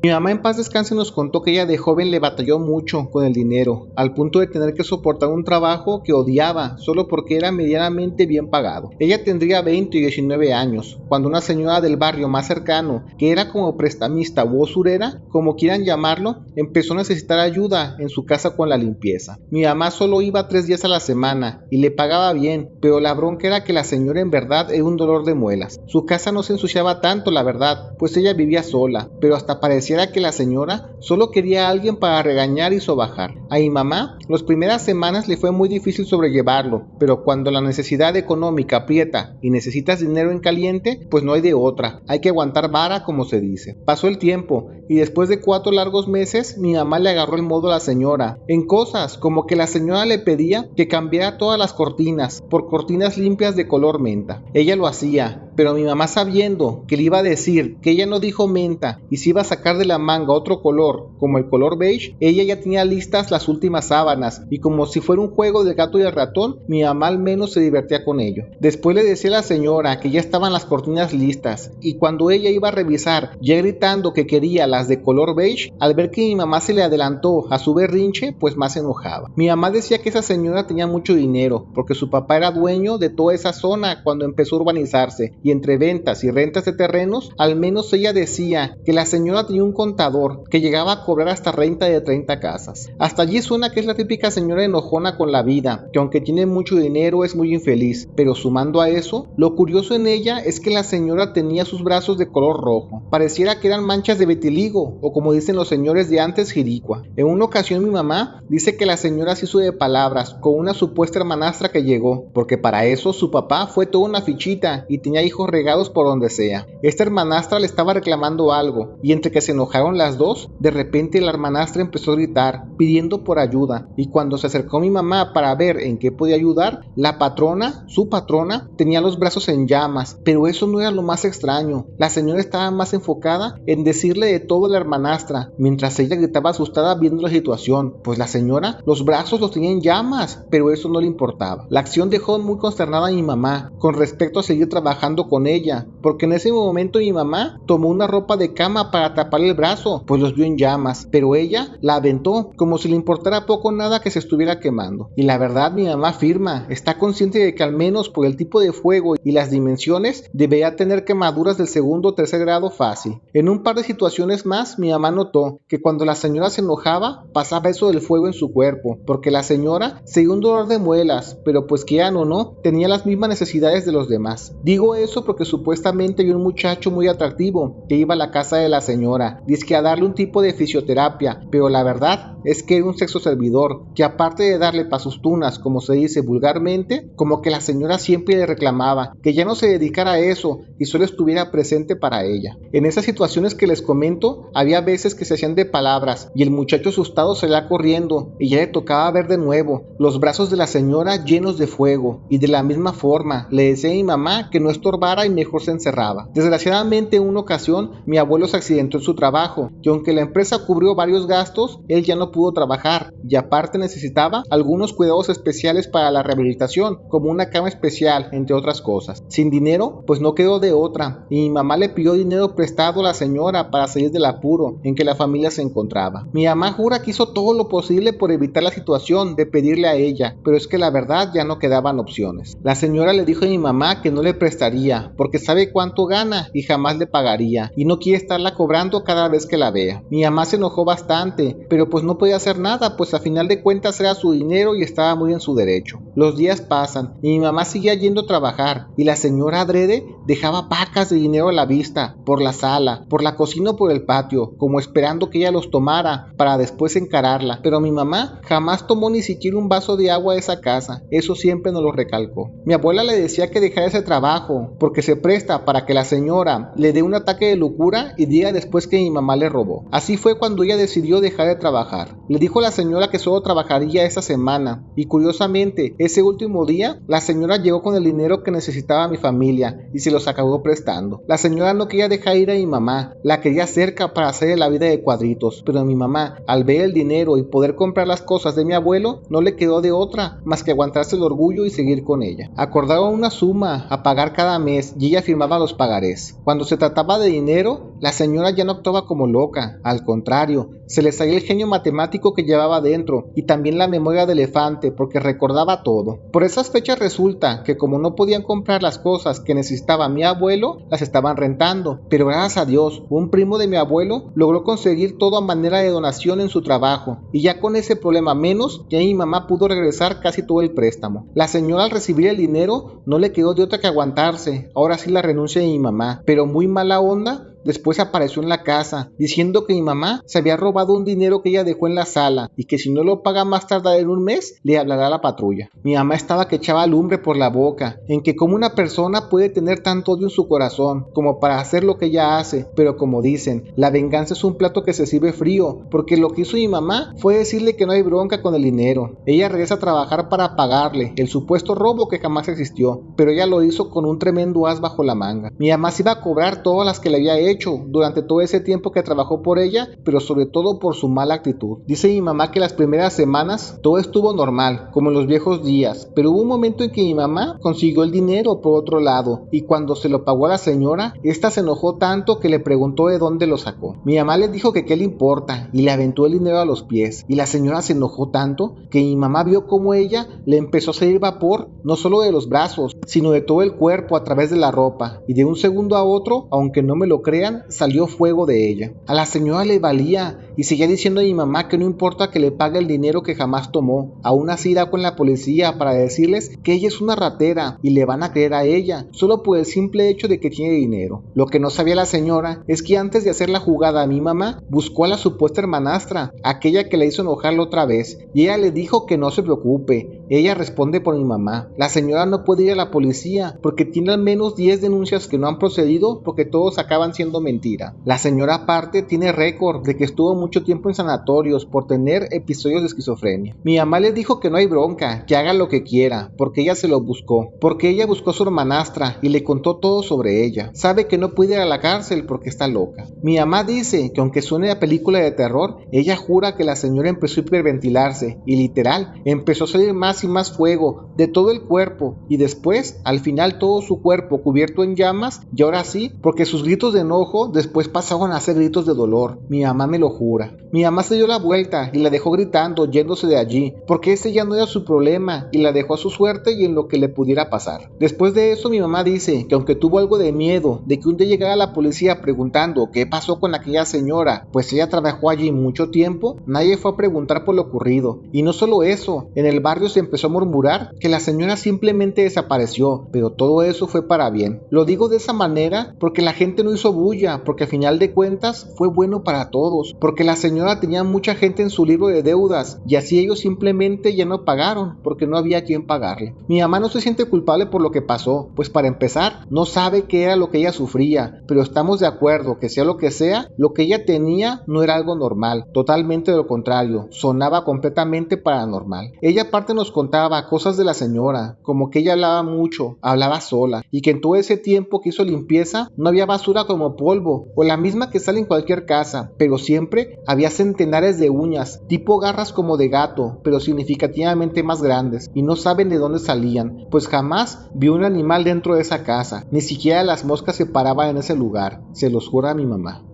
Mi mamá en paz descanse nos contó que ella de joven le batalló mucho con el dinero, al punto de tener que soportar un trabajo que odiaba solo porque era medianamente bien pagado. Ella tendría 20 y 19 años, cuando una señora del barrio más cercano, que era como prestamista o usurera, como quieran llamarlo, empezó a necesitar ayuda en su casa con la limpieza. Mi mamá solo iba 3 días a la semana y le pagaba bien, pero la bronca era que la señora en verdad era un dolor de muelas. Su casa no se ensuciaba tanto, la verdad, pues ella vivía sola, pero hasta parecía que la señora solo quería a alguien para regañar y sobajar. A mi mamá, las primeras semanas le fue muy difícil sobrellevarlo, pero cuando la necesidad económica aprieta y necesitas dinero en caliente, pues no hay de otra, hay que aguantar vara como se dice. Pasó el tiempo y después de 4 largos meses, mi mamá le agarró el modo a la señora, en cosas como que la señora le pedía que cambiara todas las cortinas por cortinas limpias de color menta. Ella lo hacía, pero mi mamá, sabiendo que le iba a decir que ella no dijo menta y se iba a sacar de la manga otro color, como el color beige, ella ya tenía listas las últimas sábanas y como si fuera un juego del gato y el ratón, mi mamá al menos se divertía con ello. Después le decía a la señora que ya estaban las cortinas listas y cuando ella iba a revisar, ya gritando que quería las de color beige, al ver que mi mamá se le adelantó a su berrinche, pues más se enojaba. Mi mamá decía que esa señora tenía mucho dinero porque su papá era dueño de toda esa zona cuando empezó a urbanizarse, y entre ventas y rentas de terrenos, al menos ella decía que la señora tenía un contador que llegaba a cobrar hasta renta de 30 casas. Hasta allí suena que es la típica señora enojona con la vida, que aunque tiene mucho dinero es muy infeliz, pero sumando a eso, lo curioso en ella es que la señora tenía sus brazos de color rojo, pareciera que eran manchas de vitiligo, o como dicen los señores de antes, jiricua. En una ocasión mi mamá dice que la señora se hizo de palabras con una supuesta hermanastra que llegó, porque para eso su papá fue toda una fichita y tenía hijos regados por donde sea. Esta hermanastra le estaba reclamando algo, y entre que se enojaron las dos, de repente la hermanastra empezó a gritar, pidiendo por ayuda, y cuando se acercó mi mamá para ver en qué podía ayudar, la patrona, su patrona, tenía los brazos en llamas, pero eso no era lo más extraño. La señora estaba más enfocada en decirle de todo a la hermanastra, mientras ella gritaba asustada viendo la situación, pues la señora, los brazos los tenía en llamas, pero eso no le importaba. La acción dejó muy consternada a mi mamá, con respecto a seguir trabajando con ella, porque en ese momento mi mamá tomó una ropa de cama para taparle el brazo, pues los vio en llamas, pero ella la aventó como si le importara poco o nada que se estuviera quemando. Y la verdad, mi mamá afirma, está consciente de que al menos por el tipo de fuego y las dimensiones, debería tener quemaduras del segundo o tercer grado fácil. En un par de situaciones más, mi mamá notó que cuando la señora se enojaba, pasaba eso del fuego en su cuerpo, porque la señora seguía un dolor de muelas, pero pues quieran o no, tenía las mismas necesidades de los demás. Digo eso porque supuestamente hay un muchacho muy atractivo que iba a la casa de la señora, dizque a darle un tipo de fisioterapia, pero la verdad es que era un sexo servidor, que aparte de darle pa' sus tunas, como se dice vulgarmente, como que la señora siempre le reclamaba que ya no se dedicara a eso y solo estuviera presente para ella. En esas situaciones que les comento, había veces que se hacían de palabras y el muchacho asustado salía corriendo y ya le tocaba ver de nuevo los brazos de la señora llenos de fuego, y de la misma forma le decía a mi mamá que no estorbara y mejor se encerraba. Desgraciadamente en una ocasión mi abuelo se accidentó en su trabajo y aunque la empresa cubrió varios gastos, él ya no pudo trabajar y aparte necesitaba algunos cuidados especiales para la rehabilitación, como una cama especial, entre otras cosas. Sin dinero, pues no quedó de otra y mi mamá le pidió dinero prestado a la señora para salir del apuro en que la familia se encontraba. Mi mamá jura que hizo todo lo posible por evitar la situación de pedirle a ella, pero es que la verdad ya no quedaban opciones. La señora le dijo a mi mamá que no le prestaría porque sabe cuánto gana y jamás le pagaría y no quiere estarla cobrando cada vez que la vea. Mi mamá se enojó bastante, pero pues no podía hacer nada, pues a final de cuentas era su dinero y estaba muy en su derecho. Los días pasan y mi mamá seguía yendo a trabajar y la señora adrede dejaba pacas de dinero a la vista, por la sala, por la cocina o por el patio, como esperando que ella los tomara para después encararla, pero mi mamá jamás tomó ni siquiera un vaso de agua de esa casa, eso siempre nos lo recalcó. Mi abuela le decía que dejara ese trabajo porque se presta para que la señora le dé un ataque de locura y diga después que mi mamá le robó. Así fue cuando ella decidió dejar de trabajar. Le dijo a la señora que solo trabajaría esa semana y curiosamente Ese último día, la señora llegó con el dinero que necesitaba mi familia y se los acabó prestando. La señora no quería dejar ir a mi mamá, la quería cerca para hacerle la vida de cuadritos, pero mi mamá, al ver el dinero y poder comprar las cosas de mi abuelo, no le quedó de otra más que aguantarse el orgullo y seguir con ella. Acordaron una suma a pagar cada mes y ella firmaba los pagarés. Cuando se trataba de dinero, la señora ya no actuaba como loca, al contrario, se le salía el genio matemático que llevaba dentro y también la memoria de elefante porque recordaba todo. Por esas fechas resulta que como no podían comprar las cosas que necesitaba mi abuelo, las estaban rentando, pero gracias a Dios, un primo de mi abuelo logró conseguir todo a manera de donación en su trabajo y ya con ese problema menos, ya mi mamá pudo regresar casi todo el préstamo. La señora al recibir el dinero no le quedó de otra que aguantarse, ahora sí la renuncia de mi mamá, pero muy mala onda. Después apareció en la casa diciendo que mi mamá se había robado un dinero que ella dejó en la sala y que si no lo paga más tardar en un mes le hablará a la patrulla. Mi mamá estaba que echaba lumbre por la boca en que como una persona puede tener tanto odio en su corazón como para hacer lo que ella hace, pero como dicen, la venganza es un plato que se sirve frío, porque lo que hizo mi mamá fue decirle que no hay bronca con el dinero. Ella regresa a trabajar para pagarle el supuesto robo que jamás existió, pero ella lo hizo con un tremendo as bajo la manga. Mi mamá se iba a cobrar todas las que le había hecho durante todo ese tiempo que trabajó por ella, pero sobre todo por su mala actitud. Dice mi mamá que las primeras semanas todo estuvo normal, como en los viejos días, pero hubo un momento en que mi mamá consiguió el dinero por otro lado, y cuando se lo pagó a la señora, esta se enojó tanto que le preguntó de dónde lo sacó. Mi mamá le dijo que qué le importa, y le aventó el dinero a los pies, y la señora se enojó tanto que mi mamá vio como ella le empezó a salir vapor, no solo de los brazos, sino de todo el cuerpo a través de la ropa, y de un segundo a otro, aunque no me lo crean, salió fuego de ella. A la señora le valía y seguía diciendo a mi mamá que no importa que le pague el dinero que jamás tomó. Aún así irá con la policía para decirles que ella es una ratera y le van a creer a ella solo por el simple hecho de que tiene dinero. Lo que no sabía la señora es que antes de hacer la jugada a mi mamá buscó a la supuesta hermanastra, aquella que le hizo enojarla otra vez, y ella le dijo que no se preocupe, ella responde por mi mamá. La señora no puede ir a la policía porque tiene al menos 10 denuncias que no han procedido porque todos acaban siendo mentira. La señora aparte tiene récord de que estuvo mucho tiempo en sanatorios por tener episodios de esquizofrenia. Mi mamá le dijo que no hay bronca, que haga lo que quiera, porque ella se lo buscó, porque ella buscó a su hermanastra y le contó todo sobre ella. Sabe que no puede ir a la cárcel porque está loca. Mi mamá dice que aunque suene a película de terror, ella jura que la señora empezó a hiperventilarse y literal empezó a salir más y más fuego de todo el cuerpo y después al final todo su cuerpo cubierto en llamas y ahora sí, porque sus gritos de enojo después pasaron a hacer gritos de dolor. Mi mamá me lo jura. Mi mamá se dio la vuelta y la dejó gritando, yéndose de allí, porque ese ya no era su problema y la dejó a su suerte y en lo que le pudiera pasar. Después de eso mi mamá dice que aunque tuvo algo de miedo de que un día llegara la policía preguntando qué pasó con aquella señora, pues ella trabajó allí mucho tiempo, nadie fue a preguntar por lo ocurrido. Y no solo eso, en el barrio se empezó a murmurar que la señora simplemente desapareció, pero todo eso fue para bien. Lo digo de esa manera porque la gente no hizo bulla, porque a final de cuentas fue bueno para todos, porque la señora tenía mucha gente en su libro de deudas y así ellos simplemente ya no pagaron porque no había quien pagarle. Mi mamá no se siente culpable por lo que pasó, pues para empezar no sabe qué era lo que ella sufría, pero estamos de acuerdo que sea lo que sea, lo que ella tenía no era algo normal, totalmente lo contrario, sonaba completamente paranormal. Ella aparte nos contaba cosas de la señora, como que ella hablaba mucho, hablaba sola y que en todo ese tiempo que hizo limpieza no había basura como polvo o la misma que sale en cualquier casa, pero siempre había centenares de uñas, tipo garras como de gato, pero significativamente más grandes, y no saben de dónde salían, pues jamás vio un animal dentro de esa casa, ni siquiera las moscas se paraban en ese lugar, se los jura mi mamá.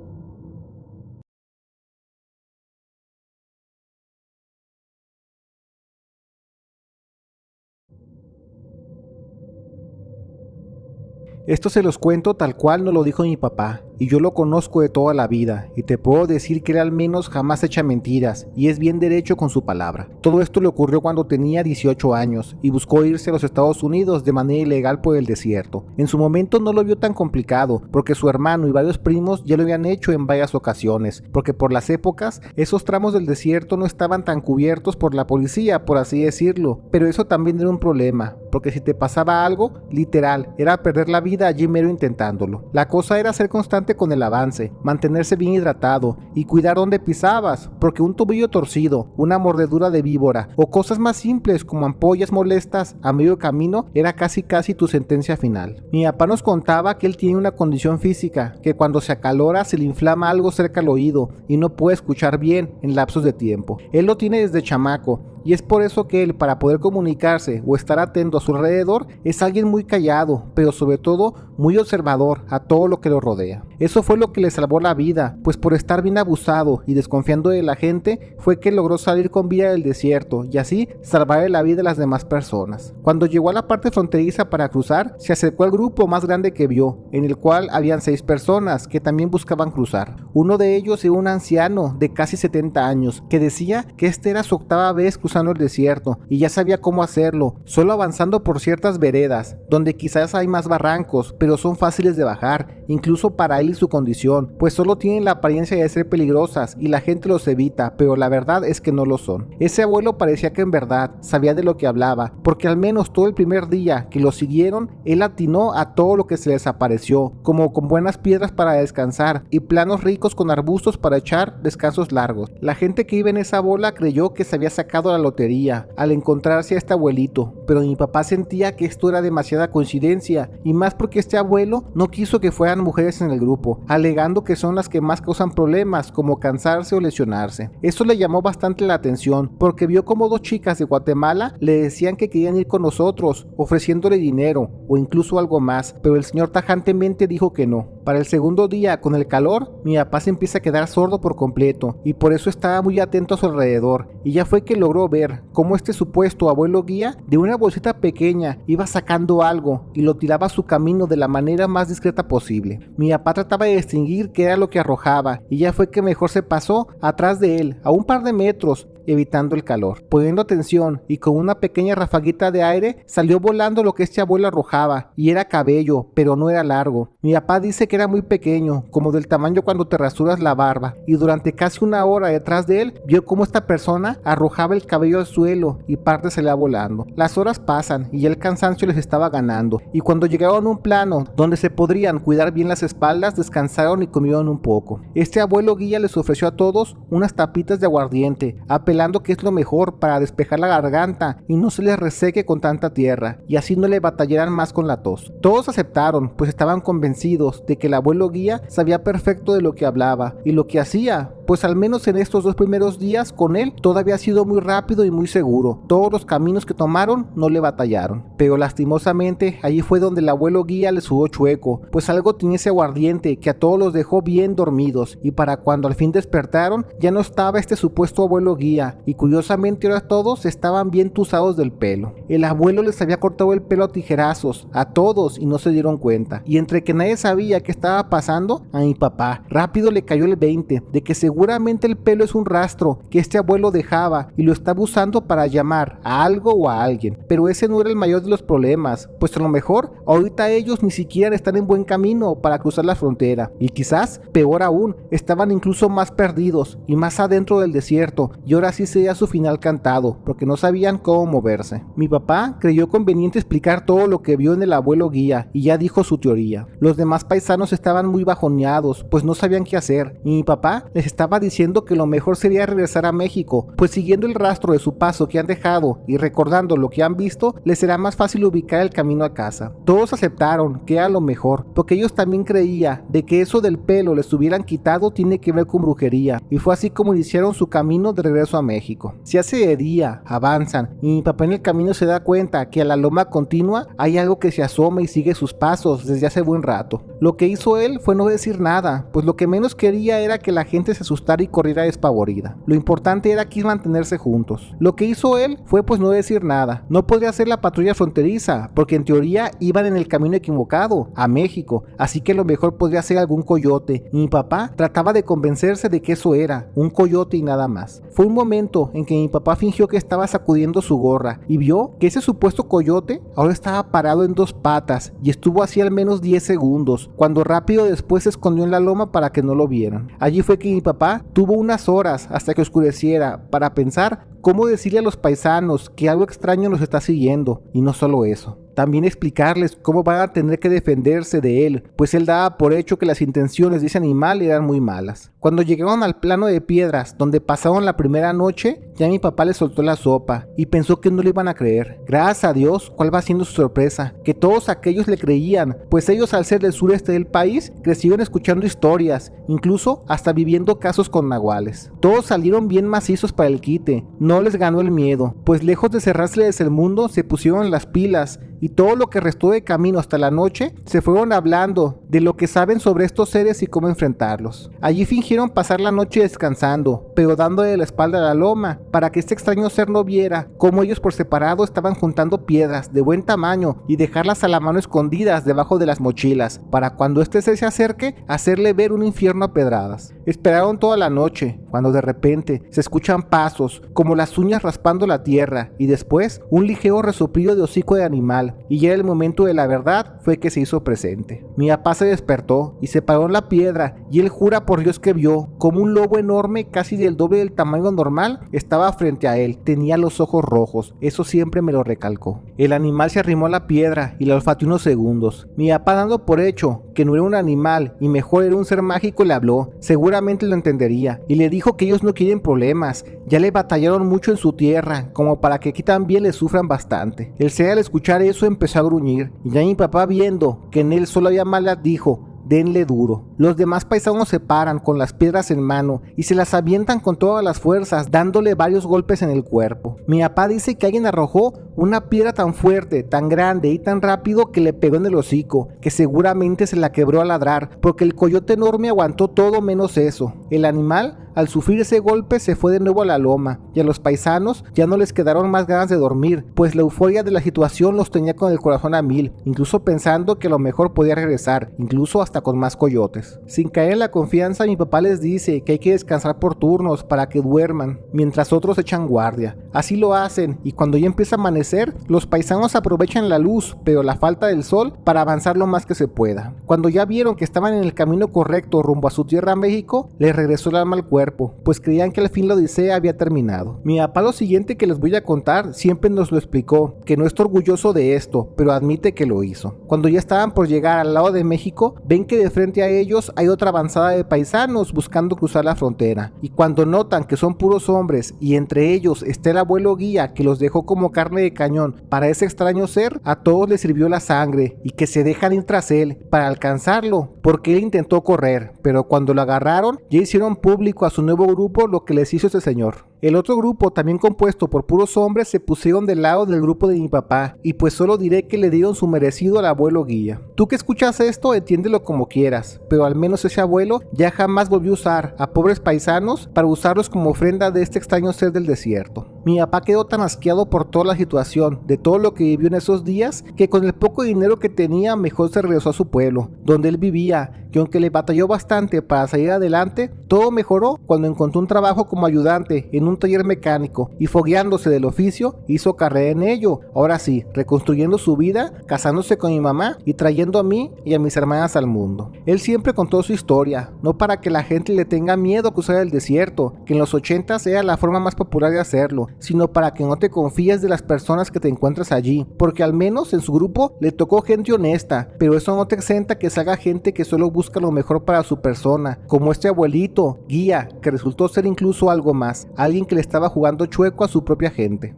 Esto se los cuento tal cual nos lo dijo mi papá, y yo lo conozco de toda la vida, y te puedo decir que él al menos jamás echa mentiras, y es bien derecho con su palabra. Todo esto le ocurrió cuando tenía 18 años, y buscó irse a los Estados Unidos de manera ilegal por el desierto. En su momento no lo vio tan complicado, porque su hermano y varios primos ya lo habían hecho en varias ocasiones, porque por las épocas, esos tramos del desierto no estaban tan cubiertos por la policía, por así decirlo, pero eso también era un problema, porque si te pasaba algo, literal, era perder la vida allí mero intentándolo. La cosa era ser constante importante con el avance, mantenerse bien hidratado y cuidar dónde pisabas, porque un tobillo torcido, una mordedura de víbora o cosas más simples como ampollas molestas a medio camino era casi tu sentencia final. Mi papá nos contaba que él tiene una condición física, que cuando se acalora se le inflama algo cerca al oído y no puede escuchar bien en lapsos de tiempo. Él lo tiene desde chamaco, y es por eso que él, para poder comunicarse o estar atento a su alrededor, es alguien muy callado, pero sobre todo muy observador a todo lo que lo rodea. Eso fue lo que le salvó la vida, pues por estar bien abusado y desconfiando de la gente, fue que logró salir con vida del desierto y así salvarle la vida a las demás personas. Cuando llegó a la parte fronteriza para cruzar, se acercó al grupo más grande que vio, en el cual habían 6 personas que también buscaban cruzar. Uno de ellos era un anciano de casi 70 años, que decía que esta era su 8ª vez cruzando el desierto y ya sabía cómo hacerlo, solo avanzando por ciertas veredas, donde quizás hay más barrancos, pero son fáciles de bajar, incluso para él y su condición, pues solo tienen la apariencia de ser peligrosas y la gente los evita, pero la verdad es que no lo son. Ese abuelo parecía que en verdad sabía de lo que hablaba, porque al menos todo el primer día que lo siguieron, él atinó a todo lo que se les apareció, como con buenas piedras para descansar y planos ricos con arbustos para echar descansos largos. La gente que iba en esa bola creyó que se había sacado la lotería al encontrarse a este abuelito, pero mi papá sentía que esto era demasiada coincidencia, y más porque este abuelo no quiso que fueran mujeres en el grupo, alegando que son las que más causan problemas como cansarse o lesionarse. Eso le llamó bastante la atención, porque vio como 2 chicas de Guatemala le decían que querían ir con nosotros, ofreciéndole dinero o incluso algo más, pero el señor tajantemente dijo que no. Para el segundo día, con el calor, mi papá se empieza a quedar sordo por completo, y por eso estaba muy atento a su alrededor, y ya fue que logró ver cómo este supuesto abuelo guía de una bolsita pequeña iba sacando algo y lo tiraba a su camino de la manera más discreta posible. Mi papá trataba de distinguir qué era lo que arrojaba, y ya fue que mejor se pasó atrás de él a un par de metros, evitando el calor. Poniendo atención y con una pequeña rafaguita de aire, salió volando lo que este abuelo arrojaba, y era cabello, pero no era largo. Mi papá dice que era muy pequeño, como del tamaño cuando te rasuras la barba, y durante casi 1 hora detrás de él, vio cómo esta persona arrojaba el cabello al suelo y parte salía volando. Las horas pasan y el cansancio les estaba ganando, y cuando llegaron a un plano donde se podrían cuidar bien las espaldas, descansaron y comieron un poco. Este abuelo guía les ofreció a todos unas tapitas de aguardiente, apelando que es lo mejor para despejar la garganta y no se les reseque con tanta tierra, y así no le batallaran más con la tos. Todos aceptaron, pues estaban convencidos de que el abuelo guía sabía perfecto de lo que hablaba y lo que hacía, pues al menos en estos 2 primeros días con él todo había sido muy rápido y muy seguro. Todos los caminos que tomaron no le batallaron, pero lastimosamente allí fue donde el abuelo guía le sudó chueco, pues algo tenía ese aguardiente que a todos los dejó bien dormidos, y para cuando al fin despertaron ya no estaba este supuesto abuelo guía, y curiosamente ahora todos estaban bien tusados del pelo. El abuelo les había cortado el pelo a tijerazos a todos y no se dieron cuenta, y entre que nadie sabía qué estaba pasando, a mi papá rápido le cayó el 20 de que seguramente el pelo es un rastro que este abuelo dejaba y lo estaba usando para llamar a algo o a alguien. Pero ese no era el mayor de los problemas, pues a lo mejor ahorita ellos ni siquiera están en buen camino para cruzar la frontera, y quizás peor aún, estaban incluso más perdidos y más adentro del desierto, y ahora sí sería su final cantado, porque no sabían cómo moverse. Mi papá creyó conveniente explicar todo lo que vio en el abuelo guía y ya dijo su teoría. Los demás paisanos estaban muy bajoneados, pues no sabían qué hacer, y mi papá les estaba diciendo que lo mejor sería regresar a México, pues siguiendo el rastro de su paso que han dejado y recordando lo que han visto, les será más fácil ubicar el camino a casa. Todos aceptaron que era lo mejor, porque ellos también creían de que eso del pelo les hubieran quitado tiene que ver con brujería, y fue así como iniciaron su camino de regreso a México. Se hace de día, avanzan, y mi papá en el camino se da cuenta que a la loma continua hay algo que se asoma y sigue sus pasos desde hace buen rato. Lo que hizo él fue no decir nada, pues lo que menos quería era que la gente se asustara y corriera despavorida. Lo importante era aquí mantenerse juntos. Lo que hizo él fue pues no decir nada. No podría ser la patrulla fronteriza, porque en teoría iban en el camino equivocado, a México, así que lo mejor podría ser algún coyote, y mi papá trataba de convencerse de que eso era, un coyote y nada más. Fue un momento en que mi papá fingió que estaba sacudiendo su gorra y vio que ese supuesto coyote ahora estaba parado en 2 patas y estuvo así al menos 10 segundos, cuando rápido después se escondió en la loma para que no lo vieran. Allí fue que mi papá tuvo unas horas hasta que oscureciera para pensar cómo decirle a los paisanos que algo extraño nos está siguiendo, y no solo eso. también explicarles cómo van a tener que defenderse de él, pues él daba por hecho que las intenciones de ese animal eran muy malas. Cuando llegaron al plano de piedras donde pasaron la primera noche, ya mi papá le soltó la sopa y pensó que no le iban a creer. Gracias a Dios, ¿cuál va siendo su sorpresa? Que todos aquellos le creían, pues ellos al ser del sureste del país crecieron escuchando historias, incluso hasta viviendo casos con nahuales. Todos salieron bien macizos para el quite, no les ganó el miedo, pues lejos de cerrárseles el mundo se pusieron las pilas y todo lo que restó de camino hasta la noche se fueron hablando de lo que saben sobre estos seres y cómo enfrentarlos. Allí fingieron pasar la noche descansando, pero dándole la espalda a la loma para que este extraño ser no viera cómo ellos por separado estaban juntando piedras de buen tamaño y dejarlas a la mano escondidas debajo de las mochilas para cuando este ser se acerque hacerle ver un infierno a pedradas. Esperaron toda la noche cuando de repente se escuchan pasos como las uñas raspando la tierra y después un ligero resoplido de hocico de animal, y ya el momento de la verdad fue que se hizo presente. Mi papá se despertó y se paró en la piedra y él jura por Dios que vio como un lobo enorme casi del doble del tamaño normal estaba frente a él. Tenía los ojos rojos, eso siempre me lo recalcó. El animal se arrimó a la piedra y la olfateó unos segundos. Mi papá, dando por hecho que no era un animal y mejor era un ser mágico, le habló, seguramente lo entendería, y le dijo que ellos no quieren problemas, ya le batallaron mucho en su tierra como para que aquí también le sufran bastante. El ser al escuchar eso empezó a gruñir y ya mi papá, viendo que en él solo había maldad, dijo: denle duro. Los demás paisanos se paran con las piedras en mano y se las avientan con todas las fuerzas, dándole varios golpes en el cuerpo. Mi papá dice que alguien arrojó una piedra tan fuerte, tan grande y tan rápido que le pegó en el hocico, que seguramente se la quebró al ladrar, porque el coyote enorme aguantó todo menos eso. El animal, al sufrir ese golpe, se fue de nuevo a la loma, y a los paisanos ya no les quedaron más ganas de dormir, pues la euforia de la situación los tenía con el corazón a mil, incluso pensando que a lo mejor podía regresar, incluso hasta con más coyotes. Sin caer en la confianza, mi papá les dice que hay que descansar por turnos para que duerman, mientras otros echan guardia. Así lo hacen, y cuando ya empieza a amanecer, los paisanos aprovechan la luz, pero la falta del sol, para avanzar lo más que se pueda. Cuando ya vieron que estaban en el camino correcto rumbo a su tierra, México, les regresó el alma al cuerpo, pues creían que al fin la odisea había terminado. Mi papá, lo siguiente que les voy a contar, siempre nos lo explicó, que no está orgulloso de esto, pero admite que lo hizo. Cuando ya estaban por llegar al lado de México, ven que de frente a ellos hay otra avanzada de paisanos buscando cruzar la frontera, y cuando notan que son puros hombres y entre ellos está el abuelo guía que los dejó como carne de cañón para ese extraño ser, a todos les sirvió la sangre y que se dejan ir tras él para alcanzarlo, porque él intentó correr, pero cuando lo agarraron ya hicieron público a su nuevo grupo lo que les hizo ese señor. El otro grupo, también compuesto por puros hombres, se pusieron del lado del grupo de mi papá, y pues solo diré que le dieron su merecido al abuelo guía. Tú que escuchas esto, entiéndelo como quieras, pero al menos ese abuelo ya jamás volvió a usar a pobres paisanos para usarlos como ofrenda de este extraño ser del desierto. Mi papá quedó tan asqueado por toda la situación, de todo lo que vivió en esos días, que con el poco dinero que tenía mejor se regresó a su pueblo, donde él vivía, que aunque le batalló bastante para salir adelante, todo mejoró cuando encontró un trabajo como ayudante en un taller mecánico y, fogueándose del oficio, hizo carrera en ello. Ahora sí, reconstruyendo su vida, casándose con mi mamá y trayendo a mí y a mis hermanas al mundo. Él siempre contó su historia, no para que la gente le tenga miedo a cruzar el desierto, que en los 80s era la forma más popular de hacerlo, sino para que no te confíes de las personas que te encuentras allí, porque al menos en su grupo le tocó gente honesta, pero eso no te exenta que salga gente que solo busca lo mejor para su persona, como este abuelito guía, que resultó ser incluso algo más, alguien que le estaba jugando chueco a su propia gente.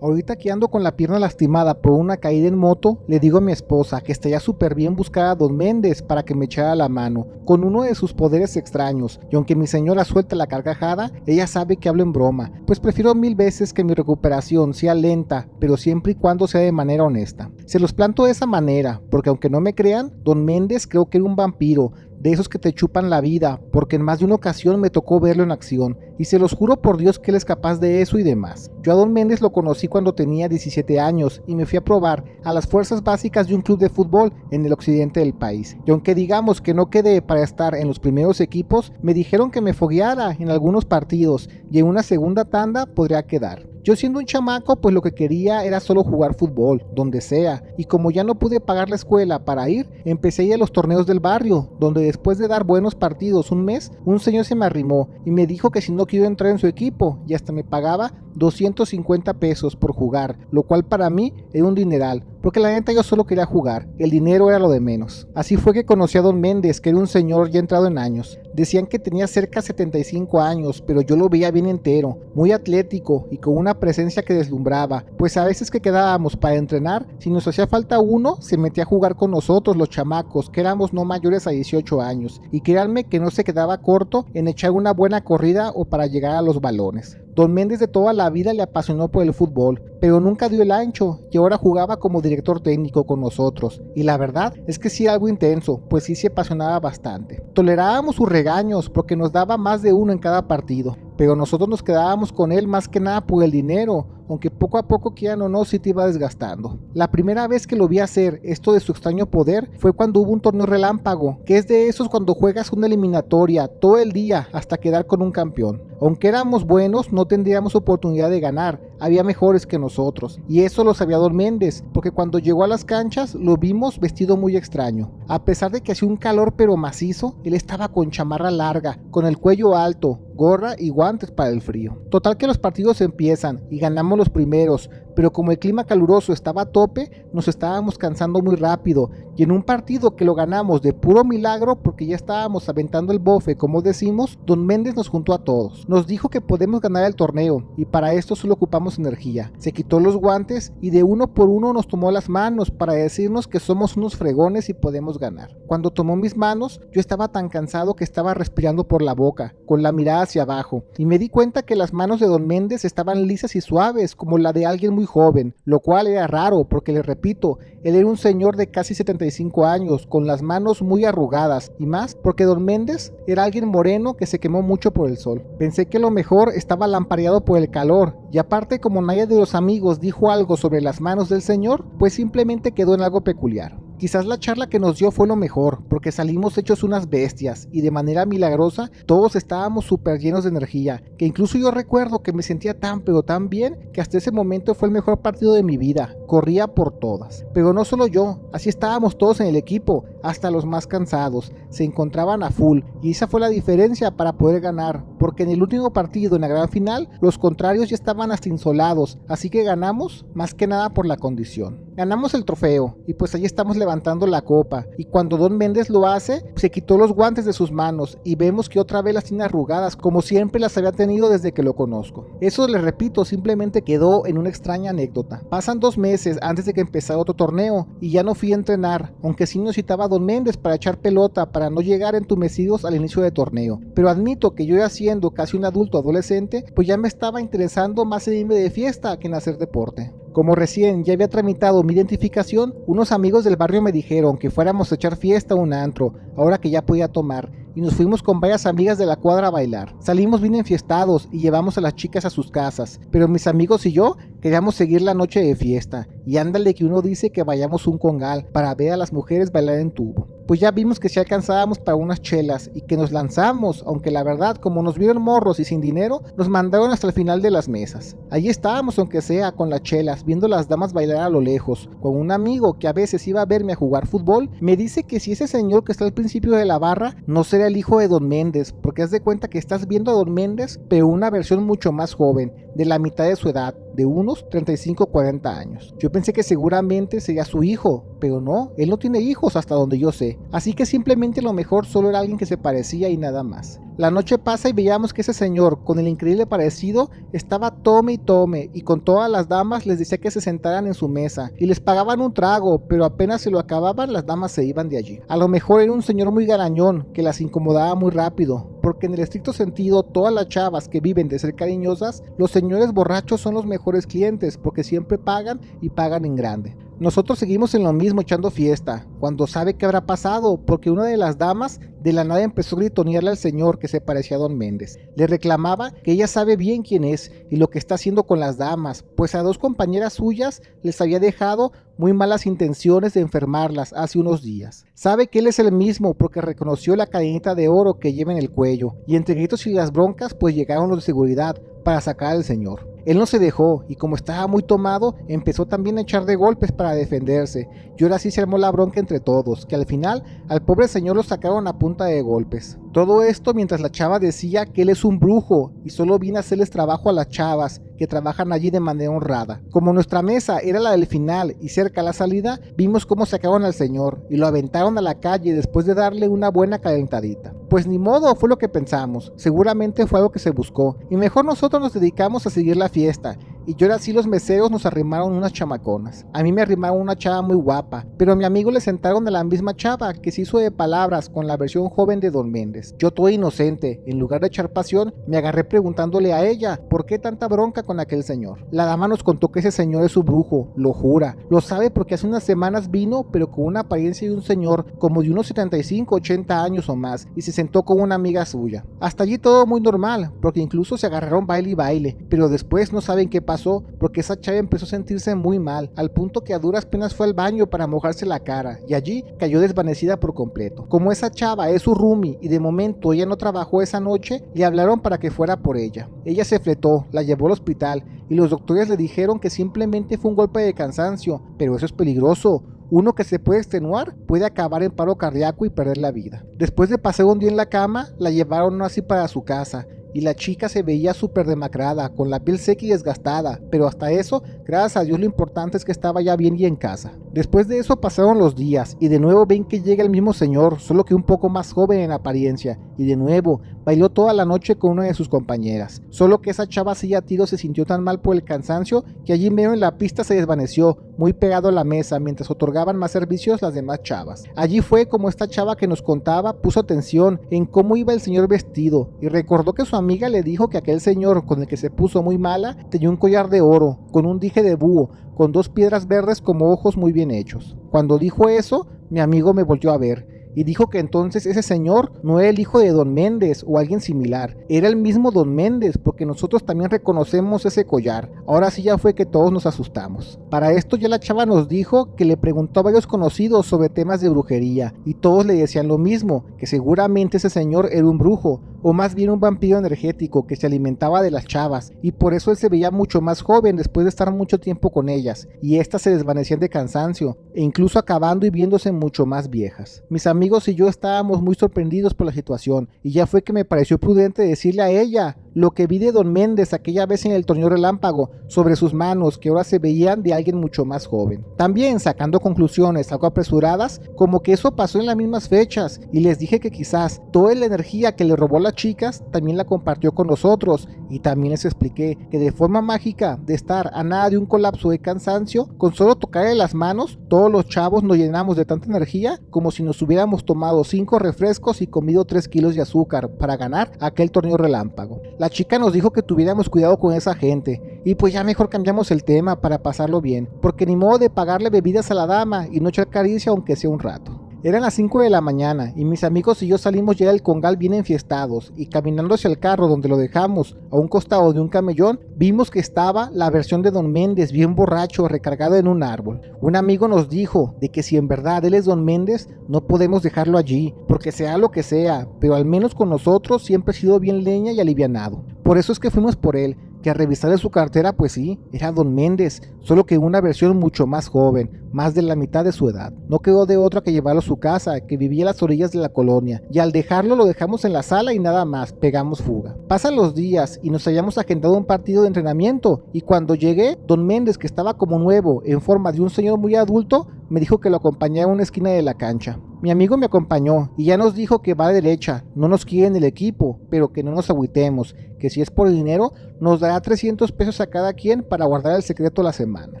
Ahorita que ando con la pierna lastimada por una caída en moto, le digo a mi esposa que estaría súper bien buscar a Don Méndez para que me echara la mano, con uno de sus poderes extraños, y aunque mi señora suelta la carcajada, ella sabe que hablo en broma, pues prefiero mil veces que mi recuperación sea lenta, pero siempre y cuando sea de manera honesta. Se los planto de esa manera, porque aunque no me crean, Don Méndez creo que era un vampiro, de esos que te chupan la vida, porque en más de una ocasión me tocó verlo en acción, y se los juro por Dios que él es capaz de eso y demás. Yo a Don Méndez lo conocí cuando tenía 17 años y me fui a probar a las fuerzas básicas de un club de fútbol en el occidente del país. Y aunque digamos que no quedé para estar en los primeros equipos, me dijeron que me fogueara en algunos partidos y en una segunda tanda podría quedar. Yo siendo un chamaco, pues lo que quería era solo jugar fútbol, donde sea, y como ya no pude pagar la escuela para ir, empecé a ir a los torneos del barrio, donde después de dar buenos partidos un mes, un señor se me arrimó y me dijo que si no quiero entrar en su equipo, y hasta me pagaba 250 pesos por jugar, lo cual para mí era un dineral, porque la neta yo solo quería jugar, el dinero era lo de menos. Así fue que conocí a Don Méndez, que era un señor ya entrado en años. Decían que tenía cerca de 75 años, pero yo lo veía bien entero, muy atlético y con una presencia que deslumbraba, pues a veces que quedábamos para entrenar, si nos hacía falta uno, se metía a jugar con nosotros los chamacos, que éramos no mayores a 18 años, y créanme que no se quedaba corto en echar una buena corrida o para llegar a los balones. Don Méndez de toda la vida le apasionó por el fútbol, pero nunca dio el ancho y ahora jugaba como director técnico con nosotros. Y la verdad es que sí era algo intenso, pues sí se apasionaba bastante. Tolerábamos sus regaños porque nos daba más de uno en cada partido, pero nosotros nos quedábamos con él más que nada por el dinero, aunque poco a poco, quieran o no, sí te iba desgastando. La primera vez que lo vi hacer esto de su extraño poder fue cuando hubo un torneo relámpago, que es de esos cuando juegas una eliminatoria todo el día hasta quedar con un campeón. Aunque éramos buenos, no tendríamos oportunidad de ganar, había mejores que nosotros, y eso lo sabía Don Méndez, porque cuando llegó a las canchas lo vimos vestido muy extraño. A pesar de que hacía un calor pero macizo, él estaba con chamarra larga, con el cuello alto, gorra y guantes para el frío. Total que los partidos empiezan y ganamos los primeros, pero como el clima caluroso estaba a tope, nos estábamos cansando muy rápido, y en un partido que lo ganamos de puro milagro porque ya estábamos aventando el bofe como decimos, Don Méndez nos juntó a todos. Nos dijo que podemos ganar el torneo y para esto solo ocupamos energía. Se quitó los guantes y de uno por uno nos tomó las manos para decirnos que somos unos fregones y podemos ganar. Cuando tomó mis manos, yo estaba tan cansado que estaba respirando por la boca, con la mirada hacia abajo, y me di cuenta que las manos de Don Méndez estaban lisas y suaves como la de alguien muy joven, lo cual era raro porque, les repito, él era un señor de casi 75 años, con las manos muy arrugadas, y más porque Don Méndez era alguien moreno que se quemó mucho por el sol. Pensé que lo mejor estaba lampareado por el calor, y aparte como nadie de los amigos dijo algo sobre las manos del señor, pues simplemente quedó en algo peculiar. Quizás la charla que nos dio fue lo mejor, porque salimos hechos unas bestias y de manera milagrosa todos estábamos súper llenos de energía, que incluso yo recuerdo que me sentía tan pero tan bien que hasta ese momento fue el mejor partido de mi vida, corría por todas. Pero no solo yo, así estábamos todos en el equipo, hasta los más cansados, se encontraban a full y esa fue la diferencia para poder ganar, porque en el último partido, en la gran final, los contrarios ya estaban hasta insolados, así que ganamos más que nada por la condición. Ganamos el trofeo y pues ahí estamos levantando la copa, y cuando Don Méndez lo hace, se quitó los guantes de sus manos y vemos que otra vez las tiene arrugadas como siempre las había tenido desde que lo conozco. Eso, les repito, simplemente quedó en una extraña anécdota. Pasan 2 meses antes de que empezara otro torneo y ya no fui a entrenar, aunque sí necesitaba a Don Méndez para echar pelota para no llegar entumecidos al inicio del torneo, pero admito que yo ya siendo casi un adulto adolescente, pues ya me estaba interesando más en irme de fiesta que en hacer deporte. Como recién ya había tramitado mi identificación, unos amigos del barrio me dijeron que fuéramos a echar fiesta a un antro, ahora que ya podía tomar, y nos fuimos con varias amigas de la cuadra a bailar. Salimos bien enfiestados y llevamos a las chicas a sus casas, pero mis amigos y yo queríamos seguir la noche de fiesta, y ándale que uno dice que vayamos un congal para ver a las mujeres bailar en tubo. Pues ya vimos que si alcanzábamos para unas chelas y que nos lanzamos, aunque la verdad como nos vieron morros y sin dinero, nos mandaron hasta el final de las mesas. Allí estábamos aunque sea con las chelas, viendo a las damas bailar a lo lejos, con un amigo que a veces iba a verme a jugar fútbol, me dice que si ese señor que está al principio de la barra no será el hijo de Don Méndez, porque haz de cuenta que estás viendo a Don Méndez, pero una versión mucho más joven, de la mitad de su edad, de unos 35-40 años. Yo pensé que seguramente sería su hijo, pero no, él no tiene hijos hasta donde yo sé, así que simplemente lo mejor solo era alguien que se parecía y nada más. La noche pasa y veíamos que ese señor, con el increíble parecido, estaba tome y tome, y con todas las damas les decía que se sentaran en su mesa, y les pagaban un trago, pero apenas se lo acababan, las damas se iban de allí. A lo mejor era un señor muy garañón, que las incomodaba muy rápido, porque en el estricto sentido, todas las chavas que viven de ser cariñosas, los señores borrachos son los mejores clientes, porque siempre pagan y pagan en grande. Nosotros seguimos en lo mismo echando fiesta, cuando sabe qué habrá pasado, porque una de las damas de la nada empezó a gritonearle al señor que se parecía a Don Méndez. Le reclamaba que ella sabe bien quién es y lo que está haciendo con las damas, pues a 2 compañeras suyas les había dejado muy malas intenciones de enfermarlas hace unos días. Sabe que él es el mismo porque reconoció la cadenita de oro que lleva en el cuello, y entre gritos y las broncas pues llegaron los de seguridad para sacar al señor. Él no se dejó y como estaba muy tomado, empezó también a echar de golpes para defenderse. Y ahora sí se armó la bronca entre todos, que al final al pobre señor lo sacaron a punta de golpes. Todo esto mientras la chava decía que él es un brujo y solo viene a hacerles trabajo a las chavas que trabajan allí de manera honrada. Como nuestra mesa era la del final y cerca a la salida, vimos cómo sacaron al señor y lo aventaron a la calle después de darle una buena calentadita. Pues ni modo, fue lo que pensamos, seguramente fue algo que se buscó y mejor nosotros nos dedicamos a seguir la fiesta. Y yo ahora sí los meseros nos arrimaron unas chamaconas. A mí me arrimaron una chava muy guapa, pero a mi amigo le sentaron a la misma chava que se hizo de palabras con la versión joven de Don Méndez. Yo todo inocente, en lugar de echar pasión, me agarré preguntándole a ella por qué tanta bronca con aquel señor. La dama nos contó que ese señor es su brujo, lo jura, lo sabe porque hace unas semanas vino, pero con una apariencia de un señor como de unos 75, 80 años o más, y se sentó con una amiga suya. Hasta allí todo muy normal, porque incluso se agarraron baile y baile, pero después no saben qué pasó porque esa chava empezó a sentirse muy mal, al punto que a duras penas fue al baño para mojarse la cara y allí cayó desvanecida por completo. Como esa chava es su roomie y de momento ella no trabajó esa noche, le hablaron para que fuera por ella. Ella se fletó, la llevó al hospital y los doctores le dijeron que simplemente fue un golpe de cansancio, pero eso es peligroso. Uno que se puede extenuar puede acabar en paro cardíaco y perder la vida. Después de pasar un día en la cama, la llevaron así para su casa y la chica se veía súper demacrada, con la piel seca y desgastada, pero hasta eso, gracias a Dios, lo importante es que estaba ya bien y en casa. Después de eso pasaron los días y de nuevo ven que llega el mismo señor, solo que un poco más joven en apariencia, y de nuevo bailó toda la noche con una de sus compañeras, solo que esa chava así a tiro se sintió tan mal por el cansancio que allí medio en la pista se desvaneció, muy pegado a la mesa mientras otorgaban más servicios las demás chavas. Allí fue como esta chava que nos contaba puso atención en cómo iba el señor vestido y recordó que su amiga le dijo que aquel señor con el que se puso muy mala tenía un collar de oro, con un dije de búho, con 2 piedras verdes como ojos muy bien hechos. Cuando dijo eso, mi amigo me volvió a ver y dijo que entonces ese señor no era el hijo de Don Méndez o alguien similar, era el mismo Don Méndez, porque nosotros también reconocemos ese collar. Ahora sí ya fue que todos nos asustamos. Para esto ya la chava nos dijo que le preguntó a varios conocidos sobre temas de brujería y todos le decían lo mismo, que seguramente ese señor era un brujo, o más bien un vampiro energético que se alimentaba de las chavas, y por eso él se veía mucho más joven después de estar mucho tiempo con ellas, y éstas se desvanecían de cansancio, e incluso acabando y viéndose mucho más viejas. Mis amigos y yo estábamos muy sorprendidos por la situación, y ya fue que me pareció prudente decirle a ella lo que vi de Don Méndez aquella vez en el torneo relámpago, sobre sus manos que ahora se veían de alguien mucho más joven. También sacando conclusiones algo apresuradas, como que eso pasó en las mismas fechas, y les dije que quizás toda la energía que le robó a las chicas también la compartió con nosotros, y también les expliqué que de forma mágica, de estar a nada de un colapso de cansancio, con solo tocarle las manos, todos los chavos nos llenamos de tanta energía como si nos hubiéramos tomado 5 refrescos y comido 3 kilos de azúcar para ganar aquel torneo relámpago. La chica nos dijo que tuviéramos cuidado con esa gente, y pues ya mejor cambiamos el tema para pasarlo bien, porque ni modo de pagarle bebidas a la dama y no echar caricia aunque sea un rato. Eran las 5 de la mañana y mis amigos y yo salimos ya del congal bien enfiestados y caminando hacia el carro donde lo dejamos a un costado de un camellón vimos que estaba la versión de Don Méndez bien borracho recargado en un árbol. Un amigo nos dijo de que si en verdad él es Don Méndez no podemos dejarlo allí porque sea lo que sea, pero al menos con nosotros siempre ha sido bien leña y alivianado. Por eso es que fuimos por él, que a revisarle su cartera pues sí, era Don Méndez, solo que una versión mucho más joven, más de la mitad de su edad. No quedó de otra que llevarlo a su casa, que vivía a las orillas de la colonia, y al dejarlo lo dejamos en la sala y nada más, pegamos fuga. Pasan los días y nos habíamos agendado un partido de entrenamiento, y cuando llegué, Don Méndez, que estaba como nuevo, en forma de un señor muy adulto, me dijo que lo acompañara a una esquina de la cancha. Mi amigo me acompañó y ya nos dijo que va de derecha, no nos quiere en el equipo, pero que no nos agüitemos, que si es por dinero, nos dará 300 pesos a cada quien para guardar el secreto la semana.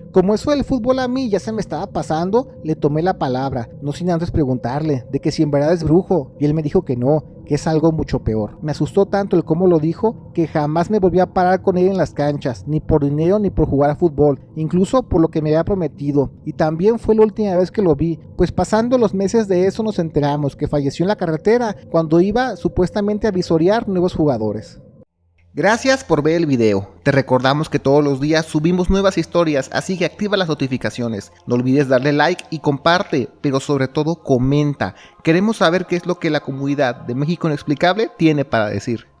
Como eso del fútbol a mí ya se me estaba pasando, le tomé la palabra, no sin antes preguntarle de que si en verdad es brujo, y él me dijo que no, que es algo mucho peor. Me asustó tanto el cómo lo dijo, que jamás me volví a parar con él en las canchas, ni por dinero ni por jugar a fútbol, incluso por lo que me había prometido, y también fue la última vez que lo vi, pues pasando los meses de eso nos enteramos que falleció en la carretera cuando iba supuestamente a visorear nuevos jugadores. Gracias por ver el video. Te recordamos que todos los días subimos nuevas historias, así que activa las notificaciones. No olvides darle like y comparte, pero sobre todo comenta. Queremos saber qué es lo que la comunidad de México Inexplicable tiene para decir.